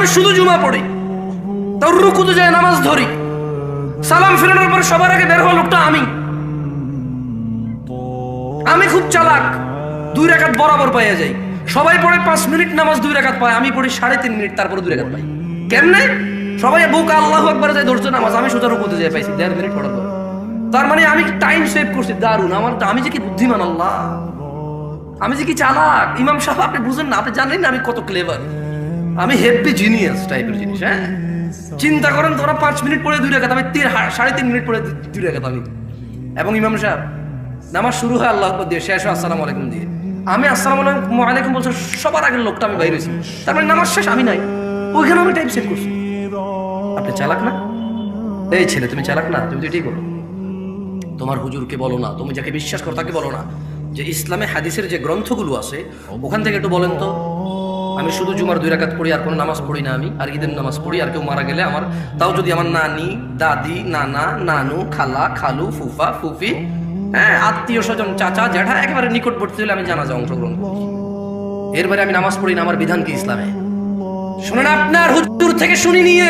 আমি শুধু জুমা পড়ি, তাও রুকুতে যায় নামাজ ধরি, সালাম ফেরানোর পর সবার আগে বের হওয়া লোকটা আমি খুব চালাক, 2 রাকাত বরাবর পাইয়া যাই। সবাই পড়ে 5 মিনিট নামাজ 2 রাকাত পায়, আমি পড়ি 3.5 মিনিট, তারপরে 2 রাকাত পাই। কেমনে? সবাই বুকা আল্লাহু আকবার যায় ধরছে নামাজ, আমি সোজা রুকুতে যাই পাইছি 1.5 মিনিট পড়ার পর। তার মানে আমি টাইম সেভ করছি, দারুন। আমি যে কি বুদ্ধিমান, আল্লাহ, আমি যে কি চালাক। ইমাম সাহেব আপনি বুঝেন না, আপনি জানেন না আমি কত ক্লেভার, আমি হেভি জিনিয়াস টাইপের জিনিস। হ্যাঁ, চিন্তা করেন, তোমরা 5 মিনিট পড়ে 2 রাকাত, আমি 3.5 মিনিট পড়ে 2 রাকাত আমি। এবং ইমাম সাহেব নামাজ শুরু হয় আল্লাহু আকবার দিয়ে, শেষ হয় আসসালামু আলাইকুম দিয়ে। আমি আসসালামু আলাইকুম বলছি, সবার আগের লোকটা আমি বাইরে হয়েছি, তার মানে নামাজ শেষ, আমি নাই ওইখানে, আমি টাইম সেভ করছি। আপনি চালাক না? এই ছেলে, তুমি চালাক না? তুমি তো এটাই বলো। তোমার হুজুরকে বলো না, তুমি যাকে বিশ্বাস করো তাকে বলো না যে ইসলামে হাদিসের যে গ্রন্থগুলো আছে ওখান থেকে একটু বলেন তো, আমি শুধু জুমার 2 রাকাত পড়ি, আর কোনো নামাজ পড়ি না আমি, আর ঈদের নামাজ পড়ি, আর কেউ মারা গেলে আমার, তাও যদি আমার নানি, দাদি, নানা, নানু, খালা, খালু, ফুফা, ফুফি, হ্যাঁ, আত্মীয় স্বজন, চাচা, জ্যাঠা, একেবারে নিকটবর্তী হলে আমি জানাজা অংশগ্রহণ করি। এরপরে আমি নামাজ পড়ি না, আমার বিধান কি ইসলামে? শুনেন, আপনার হুজুর থেকে শুনি নিয়ে